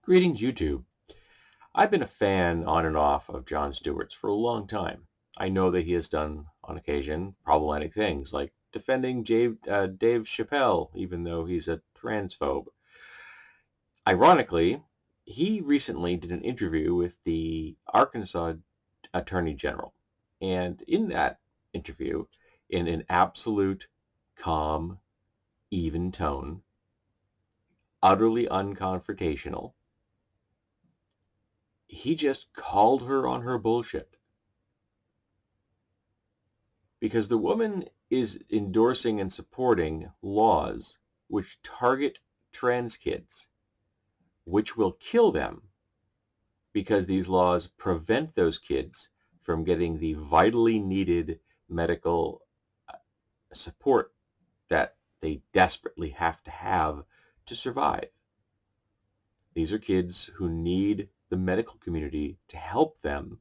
Greetings, YouTube. I've been a fan on and off of Jon Stewart's for a long time. I know that he has done, on occasion, problematic things like defending Dave Chappelle, even though he's a transphobe. Ironically, he recently did an interview with the Arkansas Attorney General. And in that interview, in an absolute calm, even tone, utterly unconfrontational, he just called her on her bullshit. Because the woman is endorsing and supporting laws which target trans kids, which will kill them because these laws prevent those kids from getting the vitally needed medical support that they desperately have to survive. These are kids who need the medical community to help them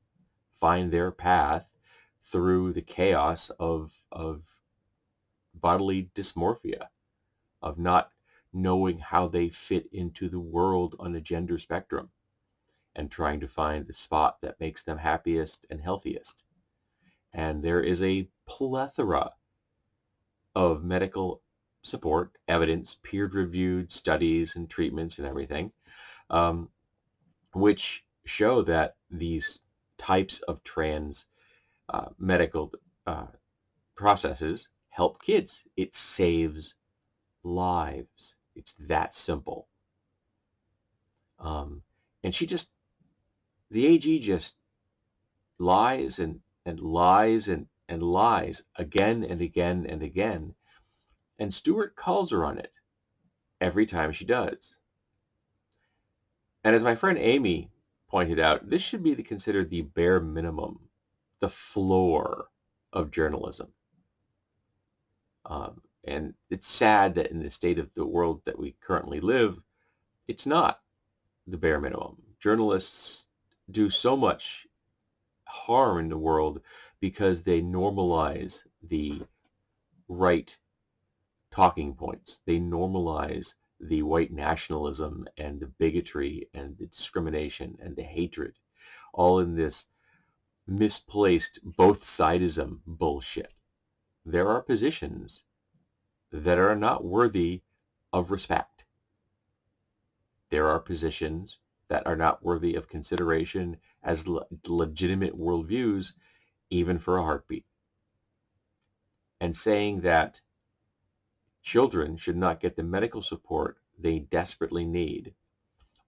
find their path through the chaos of bodily dysmorphia, of not knowing how they fit into the world on a gender spectrum and trying to find the spot that makes them happiest and healthiest. And there is a plethora of medical support, evidence, peer-reviewed studies and treatments and everything, which show that these types of trans medical processes help kids. It saves lives. It's that simple. And the AG just lies and lies and lies again and again and again. And Stewart calls her on it every time she does. And as my friend Amy pointed out, this should be considered the bare minimum, the floor of journalism. And it's sad that in the state of the world that we currently live, it's not the bare minimum. Journalists do so much harm in the world because they normalize the right talking points. They normalize the white nationalism and the bigotry and the discrimination and the hatred, all in this misplaced both-sidism bullshit. There are positions that are not worthy of respect. There are positions that are not worthy of consideration as legitimate worldviews, even for a heartbeat. And saying that children should not get the medical support they desperately need,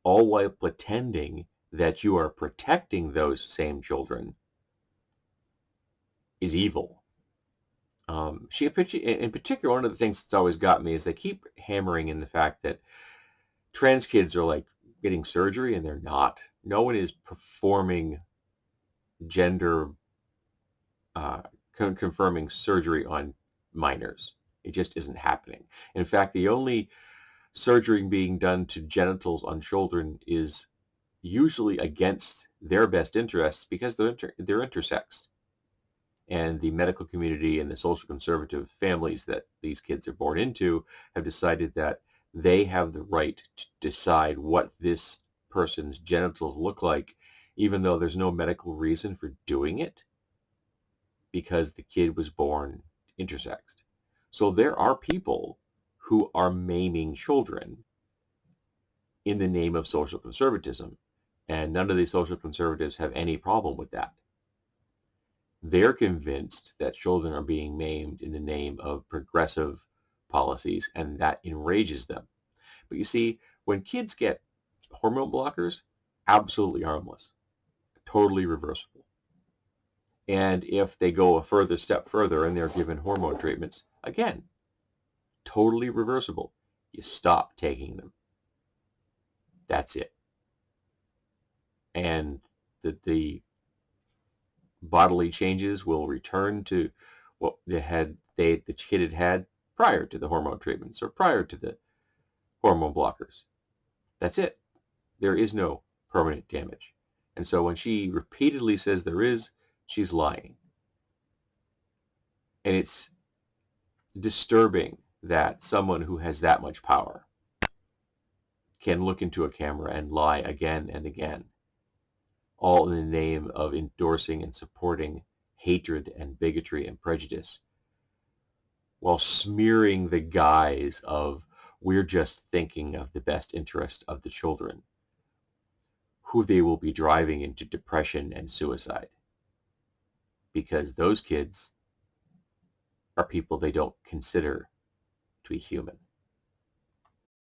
all while pretending that you are protecting those same children, is evil. In particular, one of the things that's always got me is they keep hammering in the fact that trans kids are like getting surgery, and they're not. No one is performing gender confirming surgery on minors. It just isn't happening. In fact, the only surgery being done to genitals on children is usually against their best interests because they're intersex. And the medical community and the social conservative families that these kids are born into have decided that they have the right to decide what this person's genitals look like, even though there's no medical reason for doing it, because the kid was born intersexed. So there are people who are maiming children in the name of social conservatism, and none of these social conservatives have any problem with that. They're convinced that children are being maimed in the name of progressive policies, and that enrages them. But you see, when kids get hormone blockers, absolutely harmless, totally reversible. And if they go a step further and they're given hormone treatments, again, totally reversible. You stop taking them. That's it. And the bodily changes will return to what the kid had had prior to the hormone treatments or prior to the hormone blockers. That's it. There is no permanent damage. And so when she repeatedly says there is, she's lying. And it's disturbing that someone who has that much power can look into a camera and lie again and again, all in the name of endorsing and supporting hatred and bigotry and prejudice, while smearing the guise of we're just thinking of the best interest of the children, who they will be driving into depression and suicide, because those kids are people they don't consider to be human.